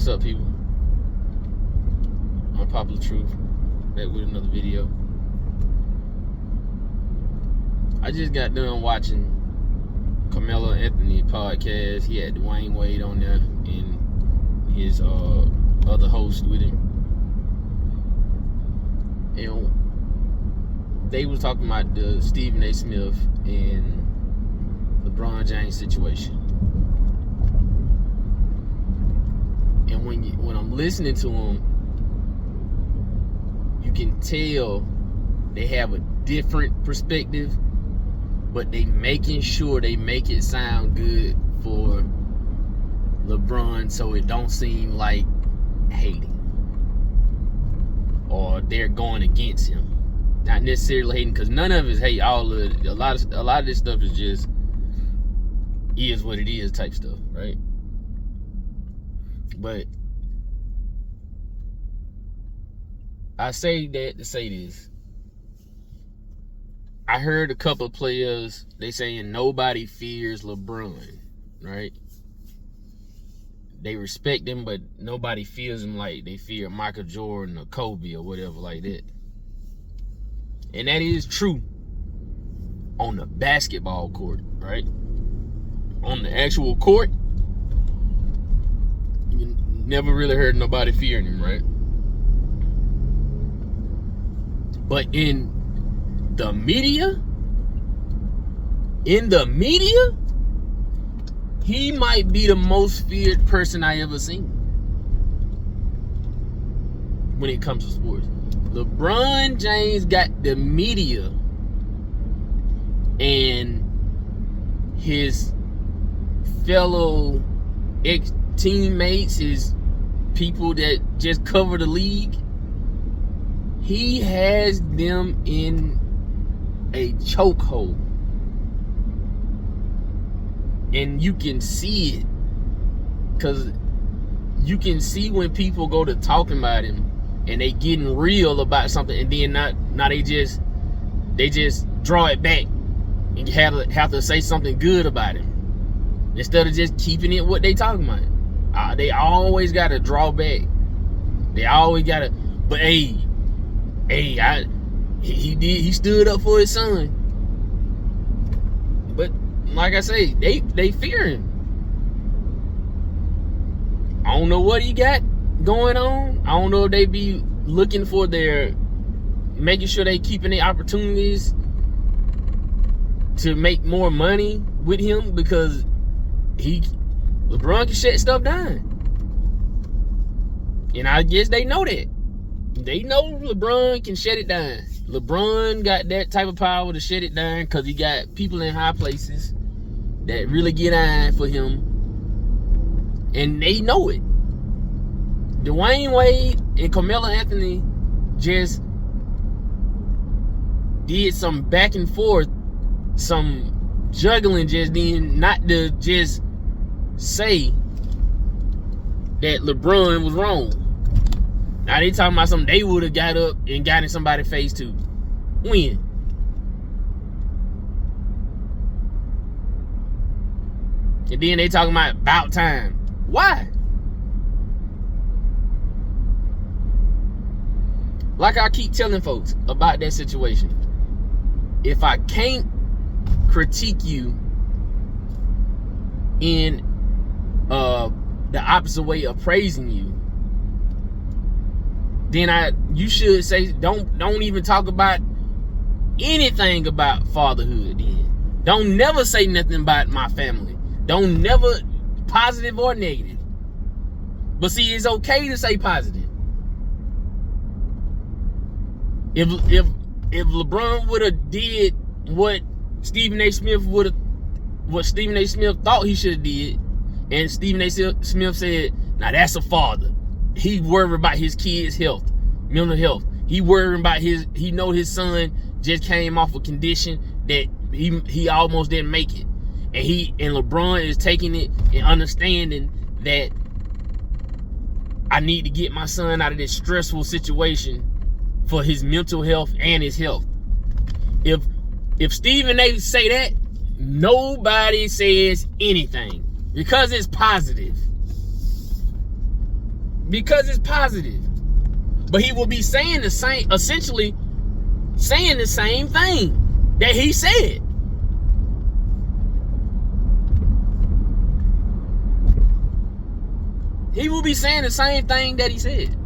What's up, people? Un-pop-ular Tru-th, back with another video. I just got done watching Carmelo Anthony podcast. He had Dwayne Wade on there and his other host with him. And they was talking about the Stephen A. Smith and Lebron James situation. And when I'm listening to them, you can tell they have a different perspective, but they making sure they make it sound good for LeBron so it don't seem like hating or they're going against him. Not necessarily hating, because none of it is hate. A lot of this stuff is just is what it is type stuff, right? But I say that to say this. I heard a couple of players, they saying nobody fears LeBron, right? They respect him, but nobody fears him like they fear Michael Jordan or Kobe or whatever like that. And that is true on the basketball court, right? On the actual court, you never really heard nobody fearing him, right? But in the media, he might be the most feared person I ever seen when it comes to sports. LeBron James got the media and his fellow ex-teammates, his people that just cover the league. He has them in a chokehold. And you can see it. Because you can see when people go to talking about him and they getting real about something, and then now they just draw it back and have to say something good about him instead of just keeping it what they talking about. They always got to draw back. They always got to. But he stood up for his son. But like I say, they fear him. I don't know what he got going on. I don't know if they be looking for making sure they keeping their opportunities to make more money with him, because LeBron can shut stuff down. And I guess they know that. They know LeBron can shut it down. LeBron got that type of power to shut it down because he got people in high places that really get on for him. And they know it. Dwayne Wade and Carmelo Anthony just did some back and forth, some juggling, just then, not to just say that LeBron was wrong. Now they talking about something they would have got up and got in somebody's face too. When? And then they talking about time. Why? Like I keep telling folks about that situation. If I can't critique you in the opposite way of praising you, then you should say don't even talk about anything about fatherhood. Then don't never say nothing about my family. Don't never, positive or negative. But see, it's okay to say positive. If LeBron would have did what Stephen A. Smith thought he should have did, and Stephen A. Smith said, now that's a father. He worried about his kids' health, mental health. He worried about he know his son just came off a condition that he almost didn't make it. And LeBron is taking it and understanding that I need to get my son out of this stressful situation for his mental health and his health. If Stephen A. say that, nobody says anything because it's positive. because it's positive. But he will be saying the same, essentially saying the same thing that he said. He will be saying the same thing that he said.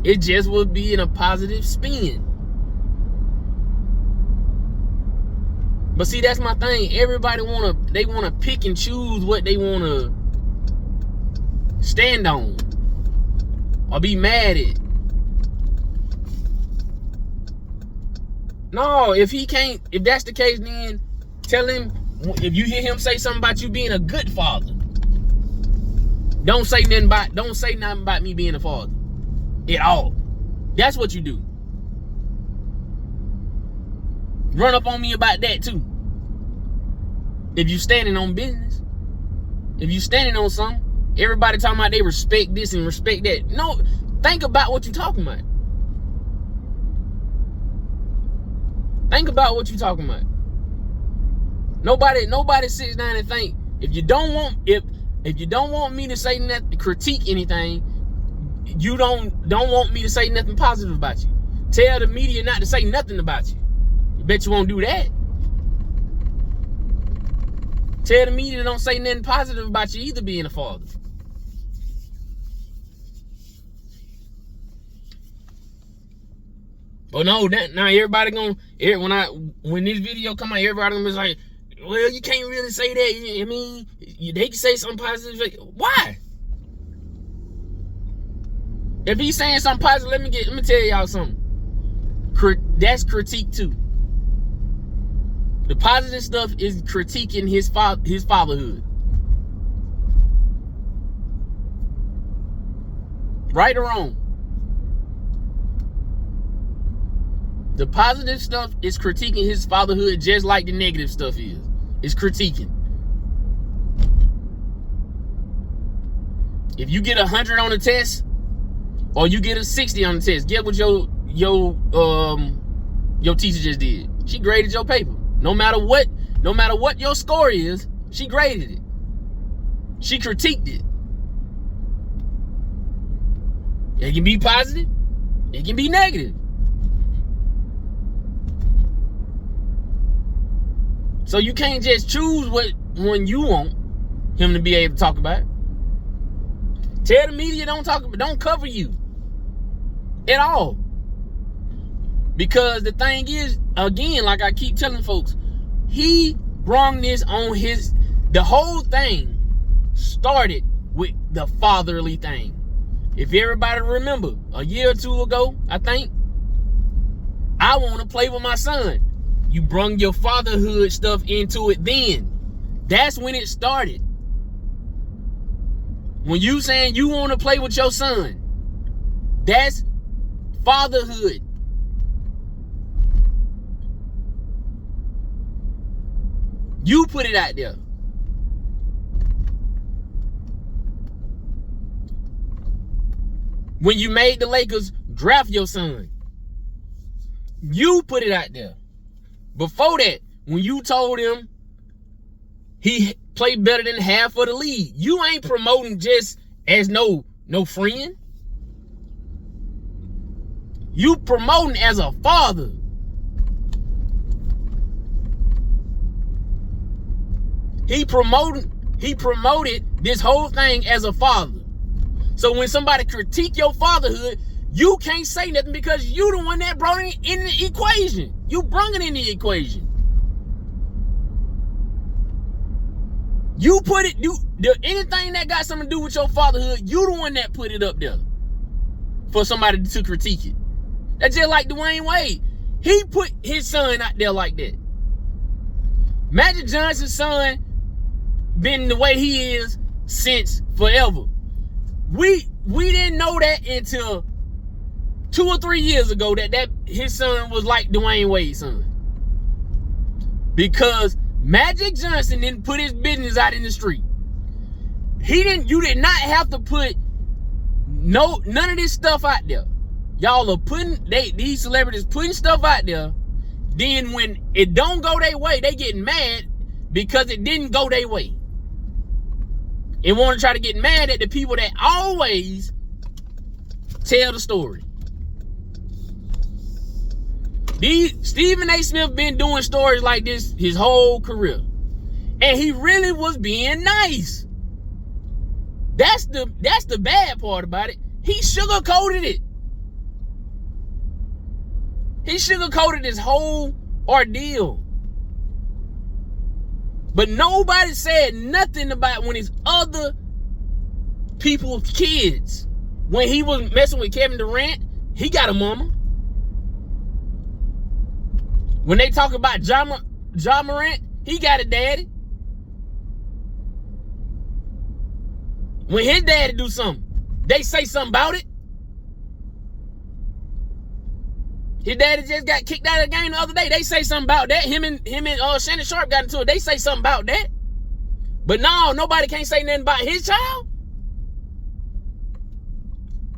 It just will be in a positive spin. But see, that's my thing. Everybody wanna pick and choose what they wanna stand on or be mad at. No, if that's the case, then tell him, if you hear him say something about you being a good father, don't say nothing about me being a father at all. That's what you do. Run up on me about that too. If you standing on business, if you standing on something, everybody talking about they respect this and respect that. No, think about what you're talking about. Think about what you're talking about. Nobody sits down and think, if you don't want me to say nothing, critique anything, you don't want me to say nothing positive about you. Tell the media not to say nothing about you. You bet you won't do that. Tell the media don't say nothing positive about you either being a father. But no, now everybody when this video come out, everybody gonna be like, well, you can't really say that. I mean, they can say something positive. Why? If he's saying something positive, let me tell y'all something. That's critique too. The positive stuff is critiquing his fatherhood. Right or wrong? The positive stuff is critiquing his fatherhood just like the negative stuff is. It's critiquing. If you get 100 on the test, or you get a 60 on the test, get what your teacher just did. She graded your paper. No matter what your score is, she graded it. She critiqued it. It can be positive. It can be negative. So you can't just choose one you want him to be able to talk about. Tell the media don't cover you at all. Because the thing is, again, like I keep telling folks, he brung this on the whole thing started with the fatherly thing. If everybody remember, a year or two ago, I think, I want to play with my son. You brung your fatherhood stuff into it then. That's when it started. When you saying you want to play with your son, that's fatherhood. You put it out there. When you made the Lakers draft your son, you put it out there. Before that, when you told him he played better than half of the league, you ain't promoting just as no friend. You promoting as a father. He promoted this whole thing as a father. So when somebody critique your fatherhood, you can't say nothing because you the one that brought it in the equation. You brung it in the equation. You put it, anything that got something to do with your fatherhood, you the one that put it up there for somebody to critique it. That's just like Dwayne Wade. He put his son out there like that. Magic Johnson's son been the way he is since forever. We didn't know that until 2 or 3 years ago that his son was like Dwayne Wade's son. Because Magic Johnson didn't put his business out in the street. You did not have to put none of this stuff out there. Y'all are these celebrities putting stuff out there. Then when it don't go their way, they get mad because it didn't go their way. and want to try to get mad at the people that always tell the story. Stephen A. Smith been doing stories like this his whole career. And he really was being nice. That's the bad part about it. He sugarcoated it. He sugarcoated his whole ordeal. But nobody said nothing about when his other people's kids, when he was messing with Kevin Durant, he got a mama. When they talk about Ja Morant, he got a daddy. When his daddy do something, they say something about it. His daddy just got kicked out of the game the other day. They say something about that. Him and Shannon Sharp got into it. They say something about that. But no, nobody can't say nothing about his child.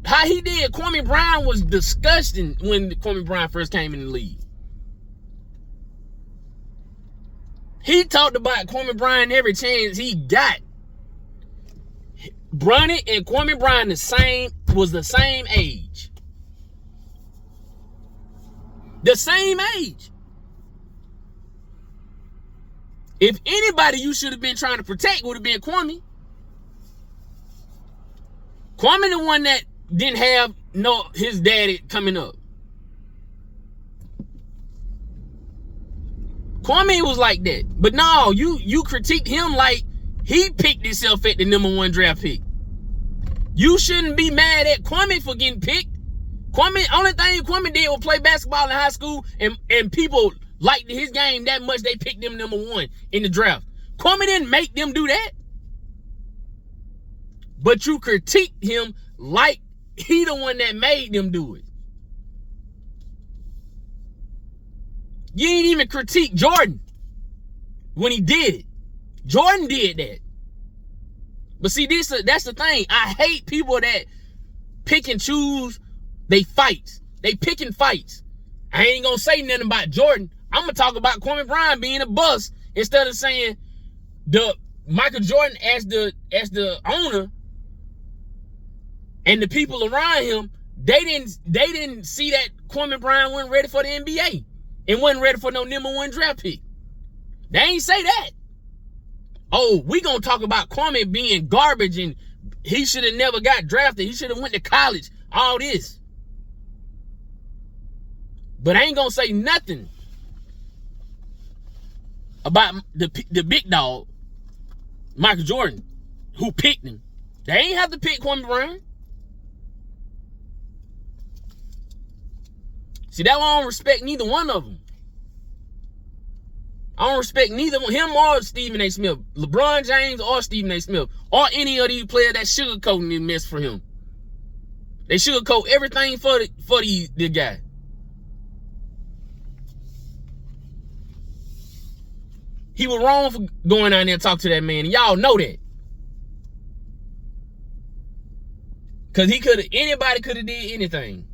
How he did Kwame Brown was disgusting when Kwame Brown first came in the league. He talked about Kwame Brown every chance he got. Bronny and Kwame Brown was the same age. The same age. If anybody you should have been trying to protect would have been Kwame. Kwame the one that didn't have his daddy coming up. Kwame was like that. But no, you critiqued him like he picked himself at the #1 draft pick. You shouldn't be mad at Kwame for getting picked. Only thing Kwame did was play basketball in high school, and people liked his game that much they picked him #1 in the draft. Kwame didn't make them do that. But you critiqued him like he the one that made them do it. You ain't even critique Jordan when he did it. Jordan did that. But see, that's the thing. I hate people that pick and choose they fights. They picking fights. I ain't gonna say nothing about Jordan. I'm gonna talk about Kwame Brown being a bust instead of saying the Michael Jordan as the owner and the people around him. They didn't see that Kwame Brown wasn't ready for the NBA and wasn't ready for no #1 draft pick. They ain't say that. Oh, we gonna talk about Kwame being garbage and he should have never got drafted. He should have went to college. All this. But I ain't gonna say nothing about the big dog, Michael Jordan, who picked him. They ain't have to pick Kwame Brown. See, that one I don't respect neither one of them. I don't respect neither him or Stephen A. Smith, LeBron James or Stephen A. Smith, or any of these players that sugarcoating this mess for him. They sugarcoat everything for the guy. He was wrong for going down there and talk to that man, and y'all know that. Cause anybody could have did anything.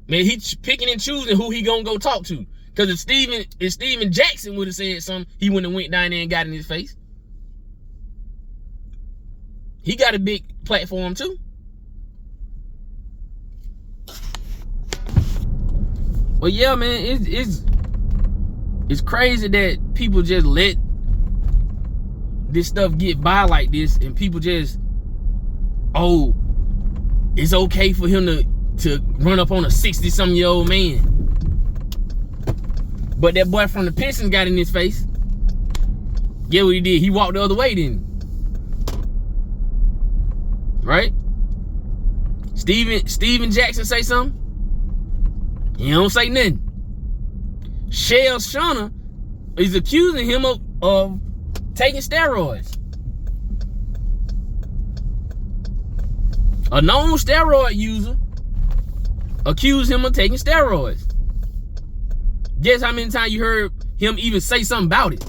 Man, he picking and choosing who he gonna go talk to. Cause if Steven Jackson would have said something, he wouldn't have went down there and got in his face. He got a big platform too. Well, yeah, man, it's crazy that people just let this stuff get by like this, and people just, oh, it's okay for him to run up on a 60-something-year-old man. But that boy from the Pistons got in his face. Get what he did? He walked the other way, didn't he? Right? Steven Jackson say something? He don't say nothing. Shell Shauna is accusing him of taking steroids. A known steroid user accused him of taking steroids. Guess how many times you heard him even say something about it?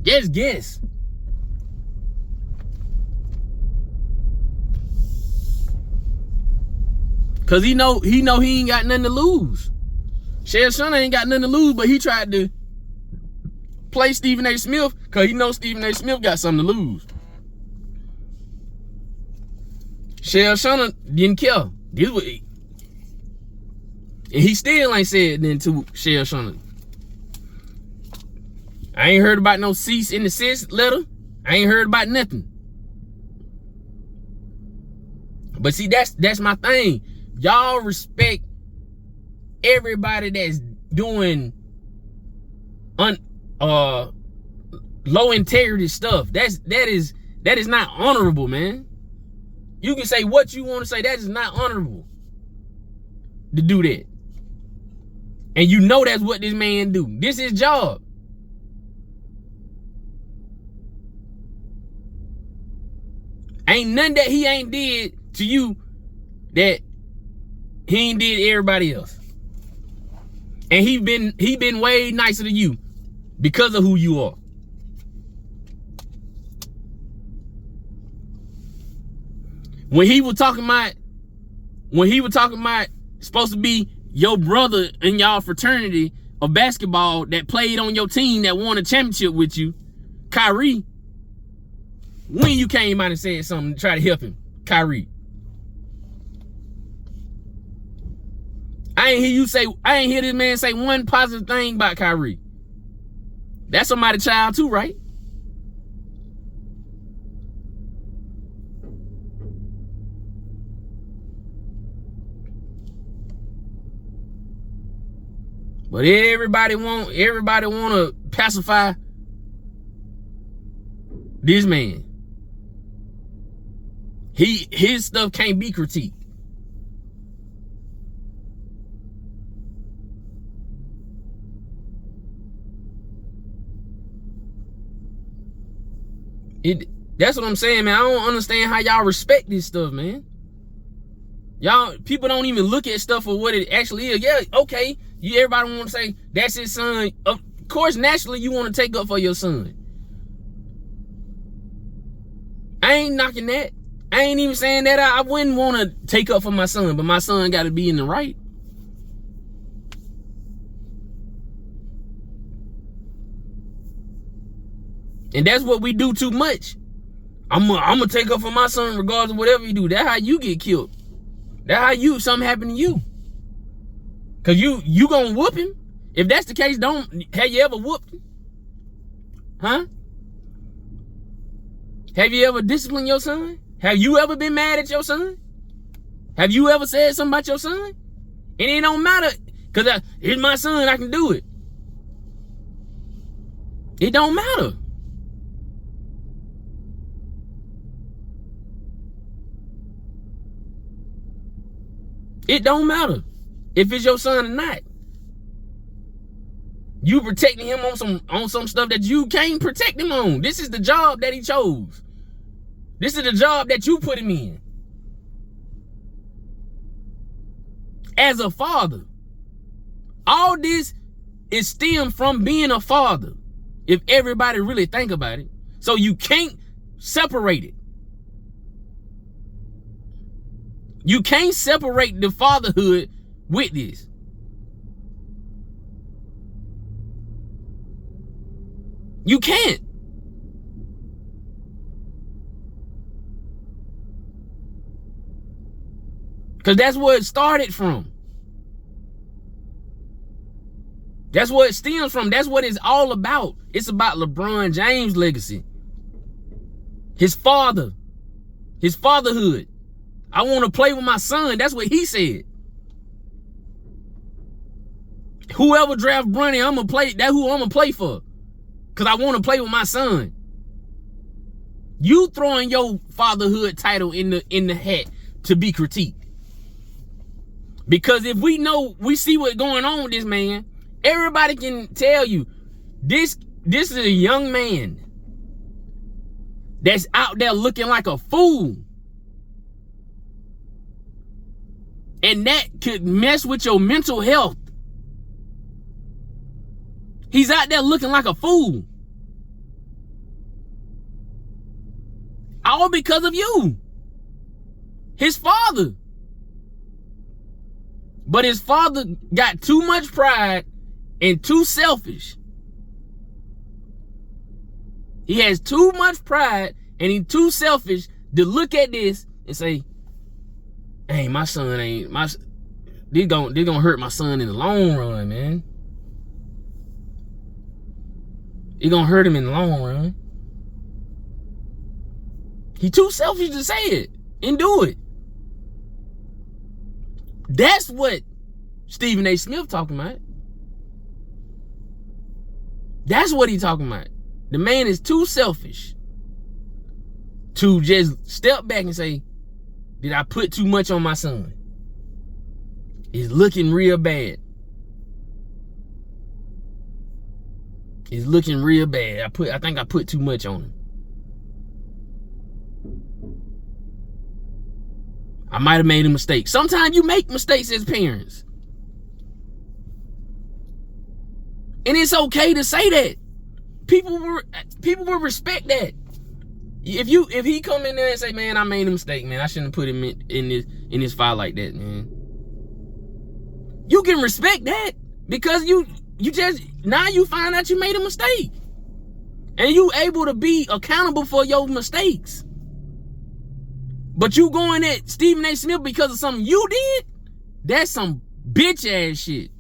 Guess. Cause he know he ain't got nothing to lose. Shell Shauna ain't got nothing to lose, but he tried to play Stephen A. Smith because he knows Stephen A. Smith got something to lose. Shell Shunner didn't care. And he still ain't said nothing to Shell Shunner. I ain't heard about no cease and desist letter. I ain't heard about nothing. But see, that's my thing. Y'all respect everybody that's doing low integrity stuff. That is not honorable, man. You can say what you want to say. That is not honorable to do that. And you know that's what this man do. This is his job. Ain't nothing that he ain't did to you that he ain't did everybody else. And he been way nicer to you because of who you are. When he was talking about supposed to be your brother in y'all fraternity of basketball that played on your team that won a championship with you, Kyrie, when you came out and said something to try to help him, Kyrie. I ain't hear this man say one positive thing about Kyrie. That's somebody's child too, right? But everybody want to pacify this man. His stuff can't be critiqued. That's what I'm saying, man. I don't understand how y'all respect this stuff, man. Y'all, people don't even look at stuff for what it actually is. Yeah, okay. Everybody want to say that's his son. Of course, naturally, you want to take up for your son. I ain't knocking that. I ain't even saying that I wouldn't want to take up for my son, but my son got to be in the right. And that's what we do too much. I'm gonna take up for my son regardless of whatever you do. That's how you get killed. That's how something happen to you. Cause you gonna whoop him. If that's the case, have you ever whooped him? Huh? Have you ever disciplined your son? Have you ever been mad at your son? Have you ever said something about your son? And it don't matter, cause it's my son, I can do it. It don't matter. It don't matter if it's your son or not. You protecting him on some stuff that you can't protect him on. This is the job that he chose. This is the job that you put him in. As a father. All this is stemmed from being a father. If everybody really think about it. So you can't separate it. You can't separate the fatherhood with this. You can't. Because that's where it started from. That's where it stems from. That's what it's all about. It's about LeBron James' legacy. His father. His fatherhood. I want to play with my son. That's what he said. Whoever draft Bronny, I'm gonna play. That's who I'm gonna play for. Cause I want to play with my son. You throwing your fatherhood title in the hat to be critiqued. Because if we see what's going on with this man, everybody can tell you this is a young man that's out there looking like a fool. And that could mess with your mental health. He's out there looking like a fool. All because of you. His father. But his father got too much pride and too selfish. He has too much pride and he's too selfish to look at this and say, hey, my son ain't they gonna hurt my son in the long run, man. It gonna hurt him in the long run. He too selfish to say it and do it. That's what Stephen A. Smith talking about. That's what he talking about. The man is too selfish to just step back and say, did I put too much on my son? It's looking real bad. It's looking real bad. I think I put too much on him. I might have made a mistake. Sometimes you make mistakes as parents. And it's okay to say that. People will respect that. If he come in there and say, man, I made a mistake, man, I shouldn't have put him in this file like that, man. You can respect that because you just now you find out you made a mistake. And you able to be accountable for your mistakes. But you going at Stephen A. Smith because of something you did? That's some bitch ass shit.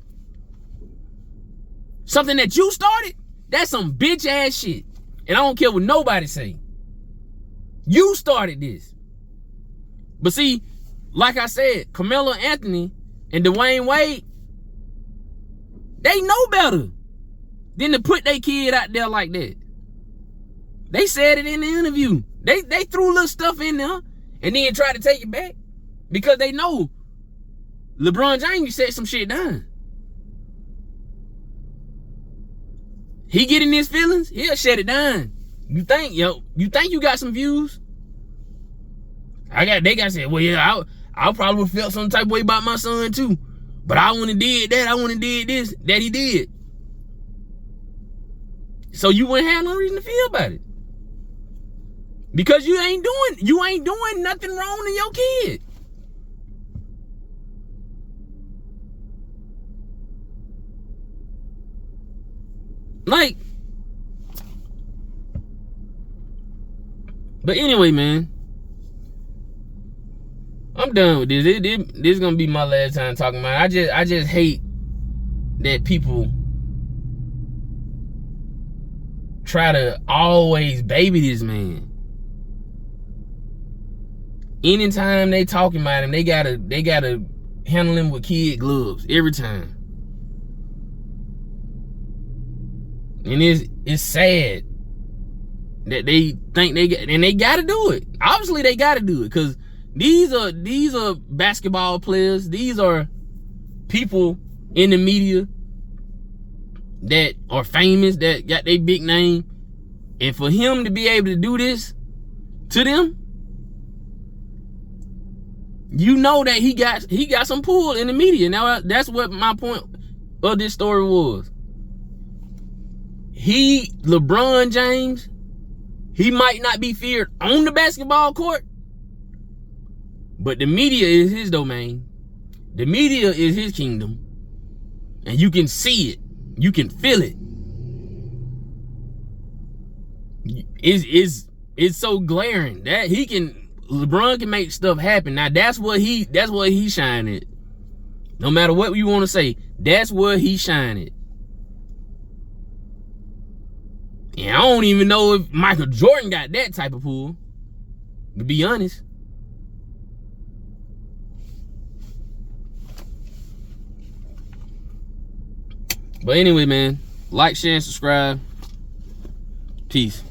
Something that you started? That's some bitch ass shit. And I don't care what nobody say. You started this. But see, like I said, Carmelo Anthony and Dwayne Wade, they know better than to put their kid out there like that. They said it in the interview. They threw little stuff in there and then tried to take it back because they know LeBron James said some shit down. He get in his feelings, he'll shut it down. You think you got some views? They got said, well, yeah, I probably felt some type of way about my son too. But I wouldn't have did that. I wouldn't have did this that he did. So you wouldn't have no reason to feel about it. Because you ain't doing nothing wrong to your kid. Like, but anyway, man, I'm done with this. This is gonna be my last time talking about it. I just hate that people try to always baby this man. Anytime they talking about him, they gotta handle him with kid gloves every time. And it's sad that they think they gotta do it. Obviously they gotta do it because these are basketball players. These are people in the media that are famous, that got their big name. And for him to be able to do this to them, you know that he got some pull in the media. Now that's what my point of this story was. LeBron James, he might not be feared on the basketball court, but the media is his domain. The media is his kingdom. And you can see it. You can feel it. It's so glaring that LeBron can make stuff happen. Now that's what he shine at. No matter what you want to say, that's what he shine at. And I don't even know if Michael Jordan got that type of pull, to be honest. But anyway, man, like, share, and subscribe. Peace.